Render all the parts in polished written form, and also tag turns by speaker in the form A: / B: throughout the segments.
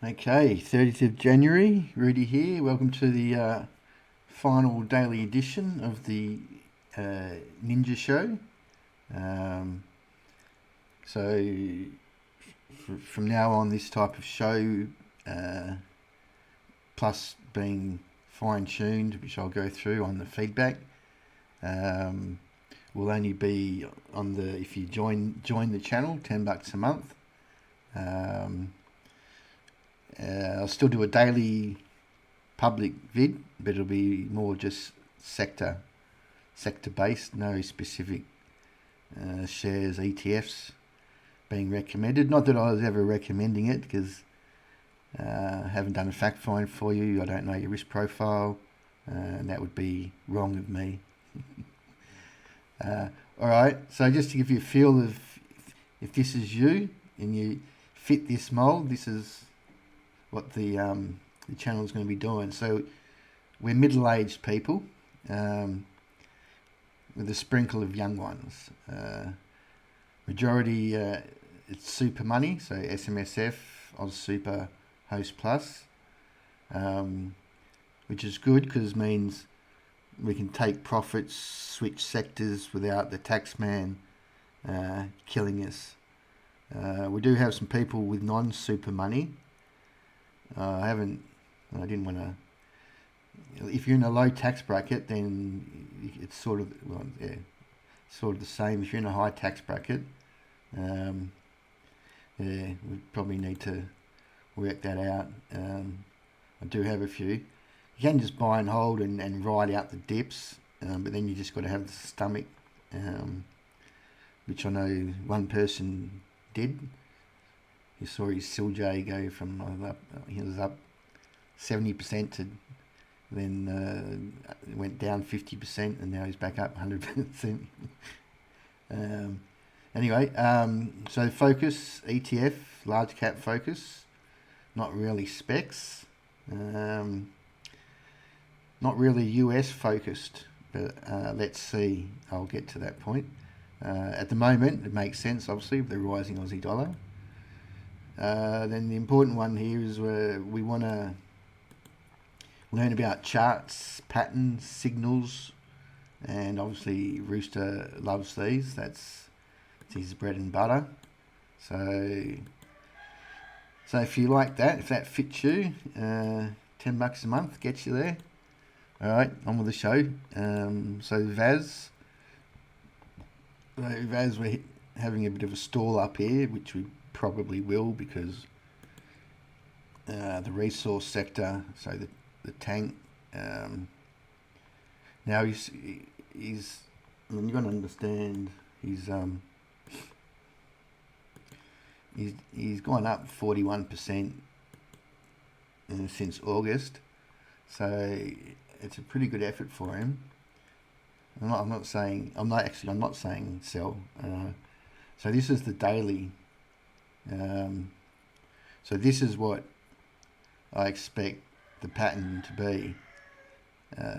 A: Okay, 30th of January, Rudy here. Welcome to the final daily edition of the Ninja Show. From now on, this type of show, plus being fine-tuned, which I'll go through on the feedback, will only be on the, if you join the channel, $10 a month. I'll still do a daily public vid, but it'll be more just sector based, no specific shares, ETFs being recommended. Not that I was ever recommending it, because I haven't done a fact find for you. I don't know your risk profile, and that would be wrong of me. All right, so just to give you a feel of if this is you and you fit this mold, this is what the channel is going to be doing. So we're middle-aged people with a sprinkle of young ones. Majority it's super money, so SMSF, Oz Super, Host Plus, which is good because it means we can take profits, switch sectors without the tax man killing us. We do have some people with non-super money. I didn't want to. If you're in a low tax bracket, then it's sort of sort of the same. If you're in a high tax bracket, we probably need to work that out. I do have a few. You can just buy and hold and ride out the dips, but then you just got to have the stomach, which I know one person did. You saw his Silj go from he was up 70% to then went down 50%, and now he's back up 100%. Anyway, so focus ETF, large cap focus, not really specs, not really US focused, but let's see. I'll get to that point. At the moment, it makes sense, obviously, with the rising Aussie dollar. Then the important one here is where we want to learn about charts, patterns, signals, and obviously Rooster loves these. That's his bread and butter. So if you like that, if that fits you, $10 a month gets you there. All right, on with the show. So VAS, we're having a bit of a stall up here, which we probably will, because the resource sector, so the tank, now he's I mean, you've got to understand, he's gone up 41% since August, so it's a pretty good effort for him. I'm not saying sell. So this is the daily. So this is what I expect the pattern to be.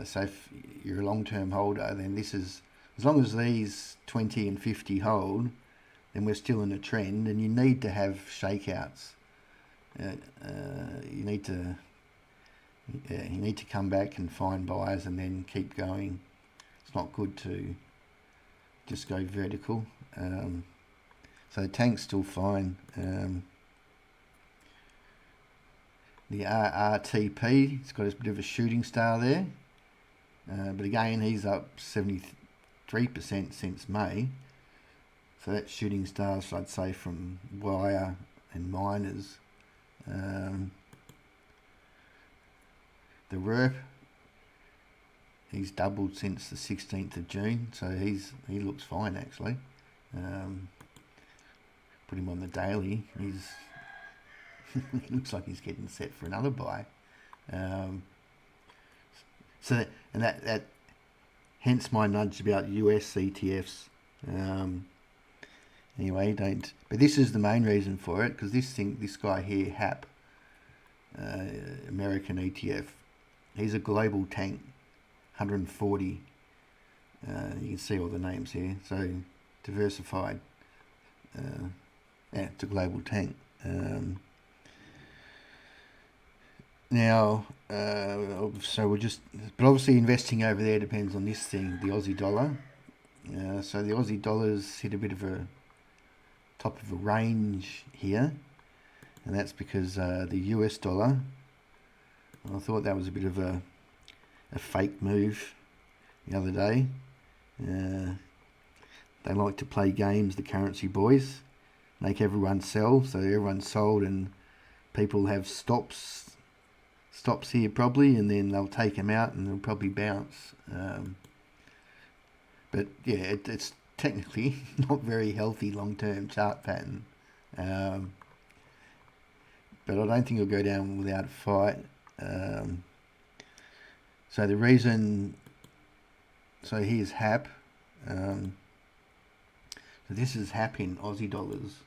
A: So if you're a long-term holder, then this is, as long as these 20 and 50 hold, then we're still in a trend, and you need to have shakeouts. You need to come back and find buyers and then keep going. It's not good to just go vertical. So the tank's still fine. The RTP, it's got a bit of a shooting star there. But again, he's up 73% since May. So that's shooting stars, I'd say, from wire and miners. The RERP, he's doubled since the 16th of June, so he looks fine actually. Put him on the daily. He's he looks like he's getting set for another buy. That hence my nudge about US ETFs. Anyway, don't. But this is the main reason for it, because this guy here, HAP, American ETF, he's a global tank, 140. You can see all the names here. So diversified. It's a global tank. Now, so we're just, but obviously investing over there depends on this thing, the Aussie dollar. So the Aussie dollar's hit a bit of a top of a range here, and that's because the US dollar, I thought that was a bit of a fake move the other day. They like to play games, the currency boys, make everyone sell, so everyone's sold and people have stops here probably, and then they'll take them out and they'll probably bounce. But yeah, it's technically not very healthy long-term chart pattern. But I don't think it'll go down without a fight. So the reason, so here's HAP. So this is HAP in Aussie dollars.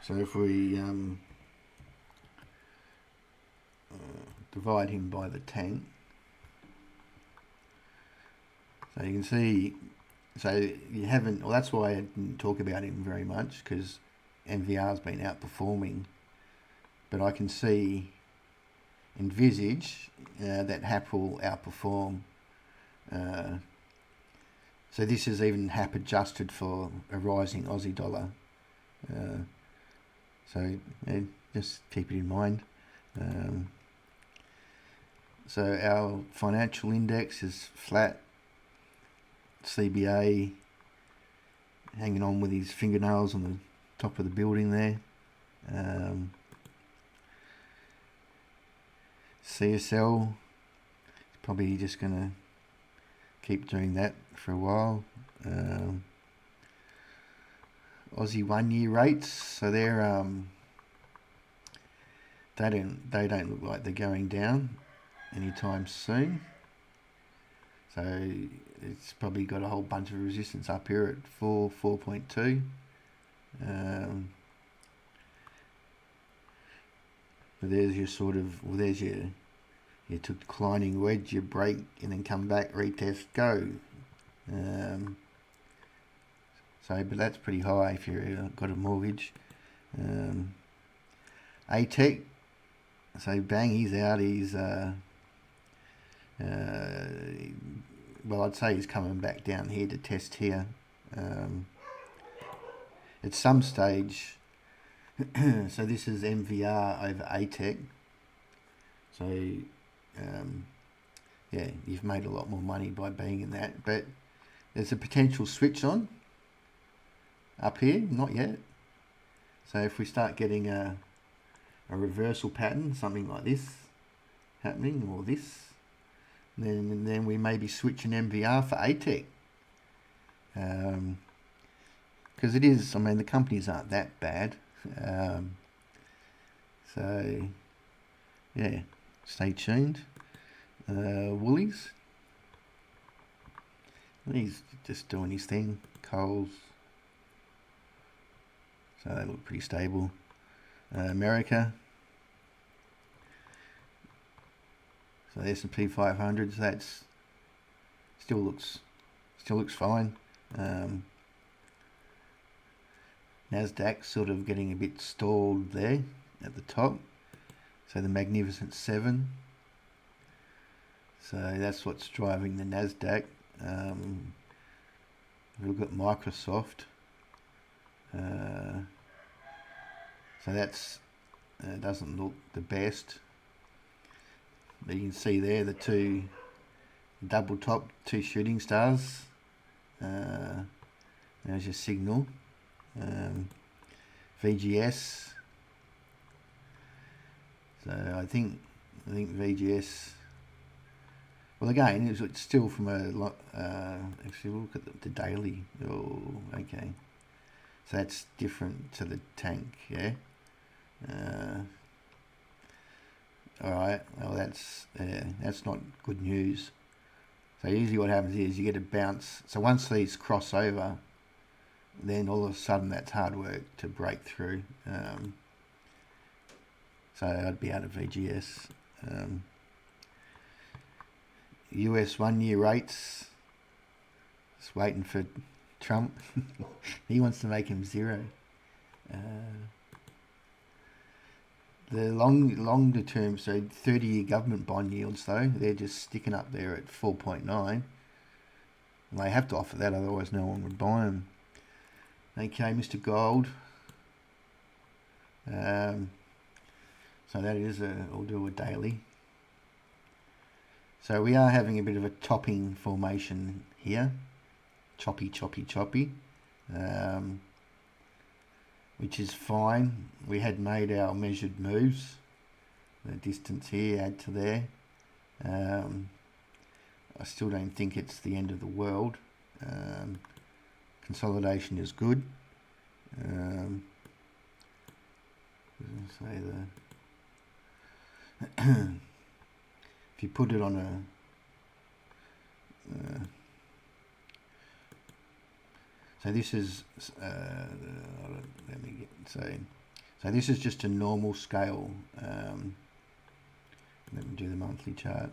A: So if we divide him by the 10, so you can see, so you haven't, well, that's why I didn't talk about him very much, because NVR's been outperforming, but I can see, envisage that HAP will outperform. So this is even HAP adjusted for a rising Aussie dollar. So yeah, just keep it in mind. So our financial index is flat. CBA hanging on with his fingernails on the top of the building there. CSL is probably just going to keep doing that for a while. Aussie 1 year rates, so they're they don't look like they're going down anytime soon. So it's probably got a whole bunch of resistance up here at 4.2. But there's your sort of, well, there's your declining wedge, your break, and then come back, retest, go. So, but that's pretty high if you've got a mortgage. ATEC, so bang, he's out. He's well, I'd say he's coming back down here to test here. At some stage, so this is MVR over ATEC. So yeah, you've made a lot more money by being in that, but there's a potential switch on up here, not yet. So if we start getting a reversal pattern, something like this happening, or this, then we may be switching MVR for ATEC. Because it is, I mean, the companies aren't that bad. So yeah, stay tuned. Woolies, he's just doing his thing. Coles, so they look pretty stable. America, so the S&P 500, so that's still looks fine. Nasdaq sort of getting a bit stalled there at the top. So the Magnificent Seven. So that's what's driving the Nasdaq. We've got Microsoft. So that's doesn't look the best. But you can see there the two double top, two shooting stars. There's your signal. VGS. So I think VGS. Well, again, it's still from a lot. Actually, we'll look at the daily. Oh, okay. So that's different to the tank, yeah. All right. Well, that's not good news. So usually what happens is you get a bounce. So once these cross over, then all of a sudden that's hard work to break through. So I'd be out of VGS. US 1 year rates. Just waiting for Trump. He wants to make him zero. The longer term, so 30-year government bond yields though, they're just sticking up there at 4.9. They have to offer that, otherwise no one would buy them. Okay, Mr. Gold. So that is we'll do a daily. So we are having a bit of a topping formation here. Choppy, which is fine. We had made our measured moves. The distance here, add to there. I still don't think it's the end of the world. Consolidation is good. Say if you put it on a so this is let me get so this is just a normal scale. Let me do the monthly chart.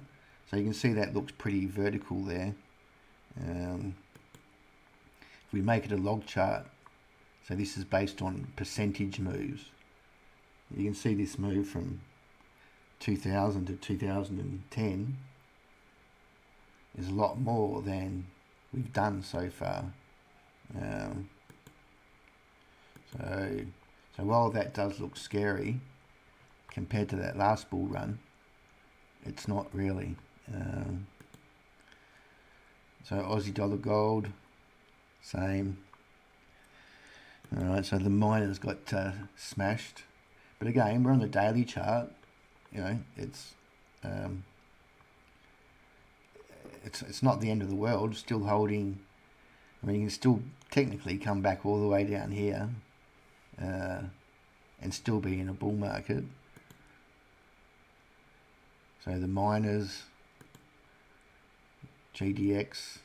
A: So you can see that looks pretty vertical there. If we make it a log chart, so this is based on percentage moves. You can see this move from 2000 to 2010 is a lot more than we've done so far. So while that does look scary compared to that last bull run, it's not really. So Aussie dollar gold, same. Alright, so the miners got smashed, but again we're on the daily chart. You know, it's not the end of the world. Still holding. I mean, you can still technically come back all the way down here and still be in a bull market. So the miners, GDX.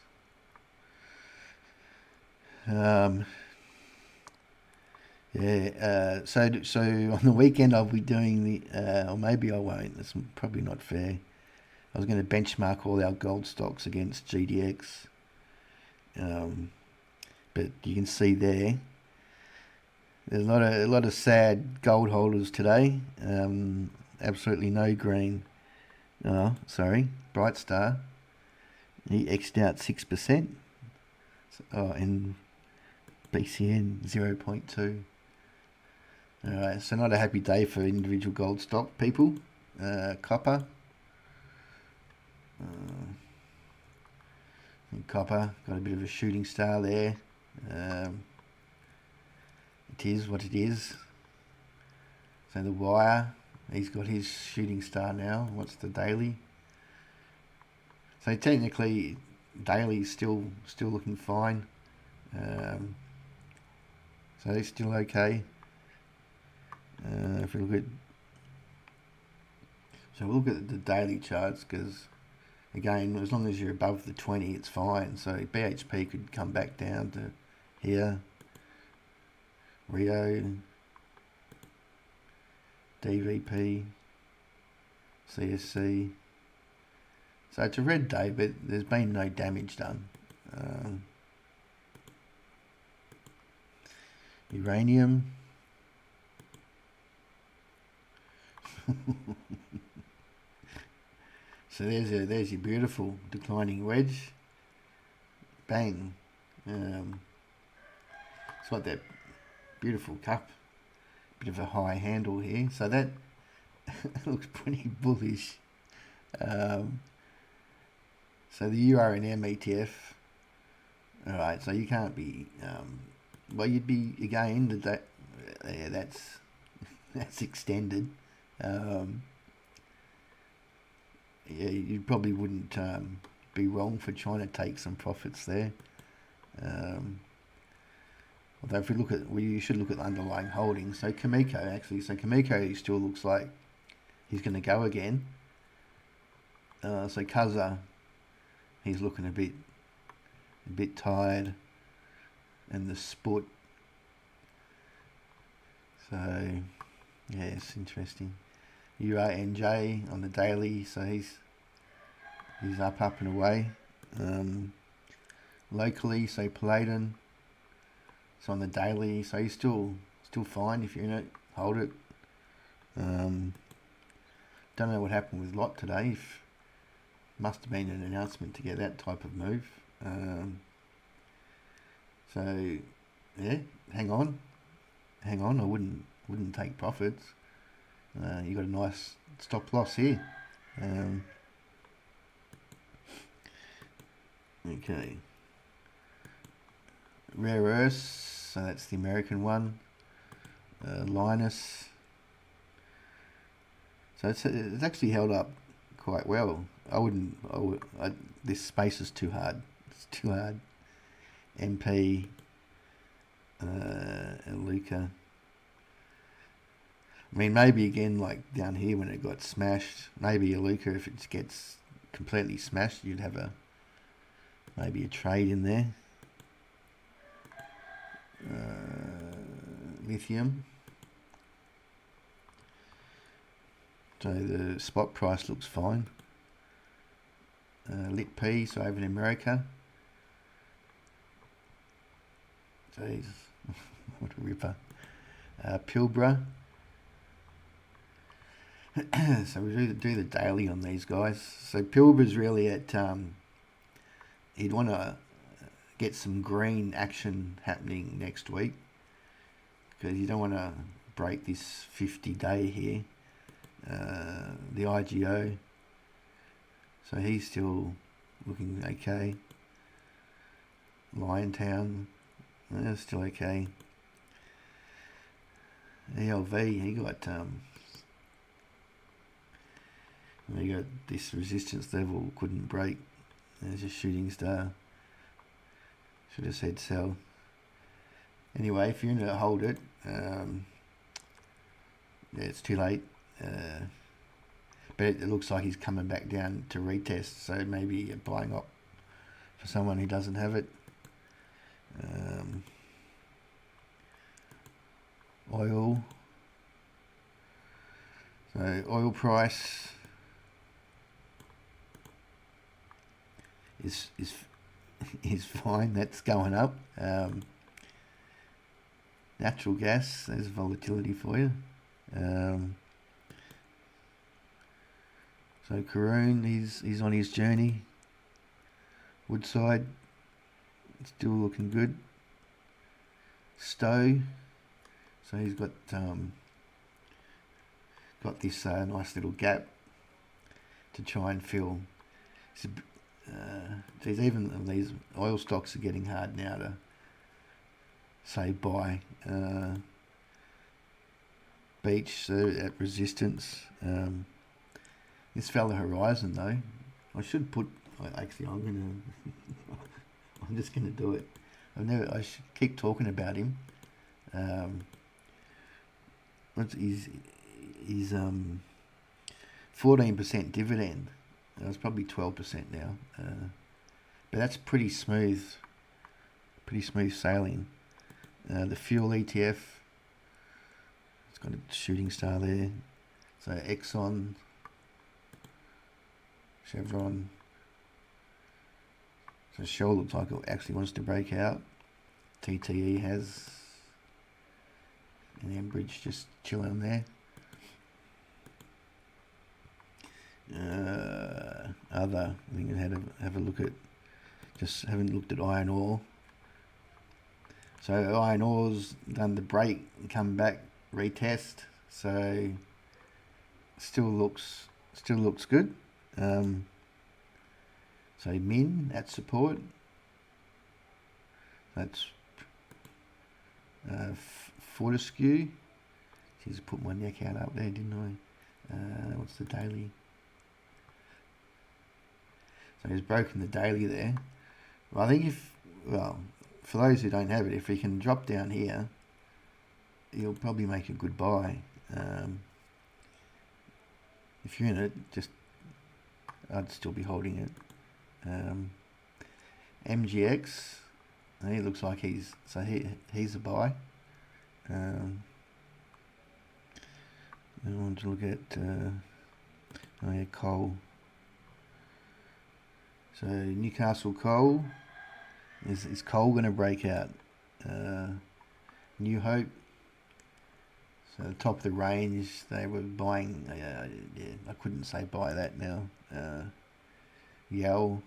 A: So on the weekend I'll be doing the, or maybe I won't. That's probably not fair. I was going to benchmark all our gold stocks against GDX, but you can see there's a lot of sad gold holders today. Absolutely no green. Oh, sorry, Bright Star. He X'd out 6%. Oh, and BCN 0.2. Alright, so not a happy day for individual gold stock people. Copper. Copper, got a bit of a shooting star there. It is what it is. So the wire, he's got his shooting star now. What's the daily? So technically, daily is still looking fine. So it's still okay. If we look at, so we'll look at the daily charts, because again, as long as you're above the 20, it's fine. So BHP could come back down to here. Rio, DVP, CSC. So it's a red day, but there's been no damage done. Uranium. So there's your beautiful declining wedge. Bang. It's got that beautiful cup. Bit of a high handle here. So that looks pretty bullish. So the Uranium ETF. Alright, so you can't be well, you'd be again yeah, that's extended. Yeah, you probably wouldn't be wrong for trying to take some profits there. Although if we look at, you should look at the underlying holdings. So Kamiko actually, Kamiko still looks like he's going to go again. So Kaza, he's looking a bit tired, and the Sput. So yeah, it's interesting. URNJ on the daily, so he's up and away. Locally, so Palladium, so on the daily, so he's still fine if you're in it, hold it. Don't know what happened with Lot today. Must have been an announcement to get that type of move. So yeah, hang on. I wouldn't take profits. You got a nice stop loss here. Okay. Rare earths. So that's the American one. Linus. So it's actually held up quite well. This space is too hard. It's too hard. MP, Luca. I mean, maybe again, like down here when it got smashed, maybe a Luca, if it gets completely smashed, you'd have maybe a trade in there. Lithium. So the spot price looks fine. Lit P, so over in America. Jeez, what a ripper. Pilbara. So we do the daily on these guys. So Pilbara's really at, you'd want to get some green action happening next week, because you don't want to break this 50-day here. The IGO, so he's still looking okay. Liontown, still okay. ELV, he got this resistance level, couldn't break. There's a shooting star. Should have said sell. Anyway, if you're going to hold it, yeah, it's too late. But it looks like he's coming back down to retest, so maybe a buying op for someone who doesn't have it. Oil. So oil price is fine. That's going up. Natural gas. There's volatility for you. So Karoon, he's on his journey. Woodside, still looking good. Stowe, so he's got this nice little gap to try and fill. Even these oil stocks are getting hard now to say buy. Beach, so at resistance. This fella Horizon though, I should put. Actually, I'm just gonna do it. I should keep talking about him. He's 14% dividend. It's probably 12% now. But that's pretty smooth sailing. The fuel ETF. It's got a shooting star there. So Exxon, Chevron. So Shell looks like it actually wants to break out. TTE has. And Enbridge just chilling there. Other, I think I had to have a look at. Just haven't looked at iron ore. So iron ore's done the break and come back, retest. So still looks good. So Min at support. That's Fortescue. Jeez, I put my neck out up there, didn't I? What's the daily? So he's broken the daily there. Well, I think for those who don't have it, if he can drop down here, he'll probably make a good buy. If you're in it, I'd still be holding it. MGX, he looks like he's a buy. I want to look at coal. So Newcastle coal, is coal going to break out? New Hope. So the top of the range, they were buying. Yeah, I couldn't say buy that now. Yell,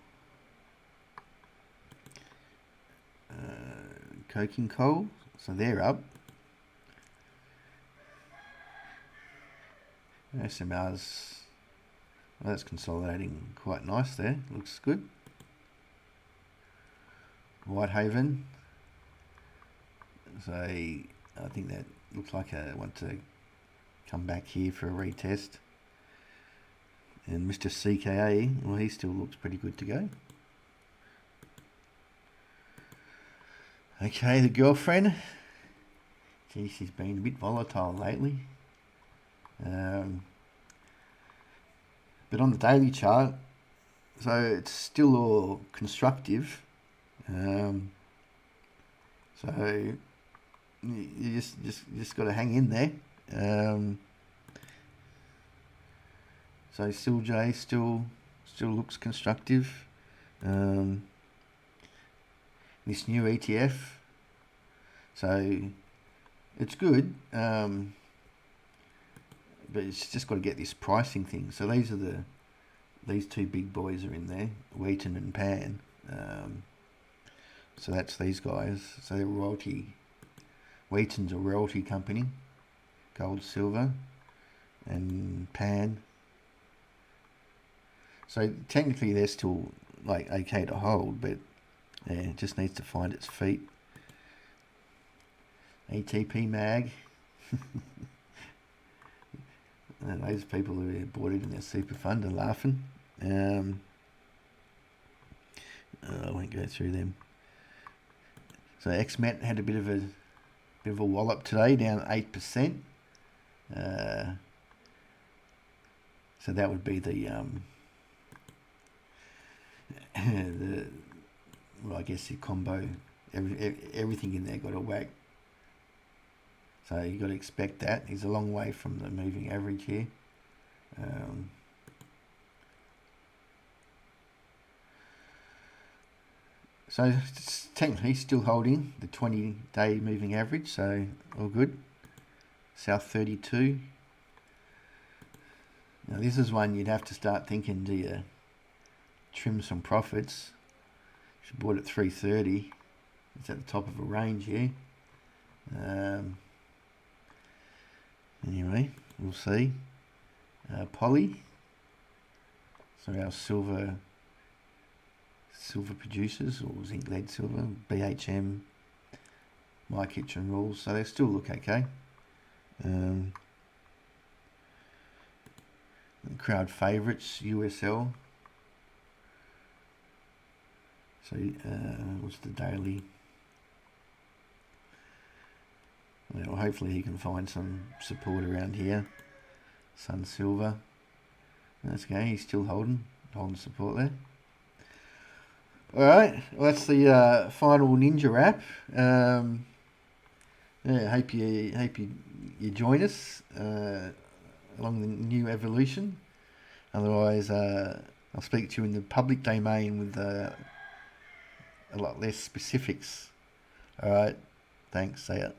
A: coking coal. So they're up. SMR's, well, that's consolidating quite nice there. Looks good. Whitehaven. So I think that looks like I want to come back here for a retest. And Mr. CKA, well, he still looks pretty good to go. Okay, the girlfriend. Gee, she's been a bit volatile lately. But on the daily chart, so it's still all constructive. So you just got to hang in there. So SILJ still looks constructive. This new ETF, so it's good, but it's just got to get this pricing thing. So these two big boys are in there, Wheaton and Pan. So that's these guys. So they're royalty. Wheaton's a royalty company, gold, silver, and Pan. So technically they're still like okay to hold, but yeah, it just needs to find its feet. ATP Mag. Those people who bought it in their super fund are laughing. I won't go through them. So XMET had a bit of a wallop today, down 8%. So that would be the well, I guess the combo. Everything in there got a whack. So you got to expect that. He's a long way from the moving average here. So it's technically still holding the 20-day moving average, so all good. South 32. Now this is one you'd have to start thinking, do you trim some profits? She bought at 330. It's at the top of a range here. Anyway, we'll see. Poly. So our silver producers, or zinc lead silver, BHM, My Kitchen Rules, so they still look okay. Crowd favourites, USL. So what's the daily? Well, hopefully he can find some support around here. Sun Silver. That's okay, he's still holding support there. Alright, well, that's the final Ninja wrap. Yeah, hope you join us along the new evolution. Otherwise, I'll speak to you in the public domain with a lot less specifics. Alright, thanks, see ya.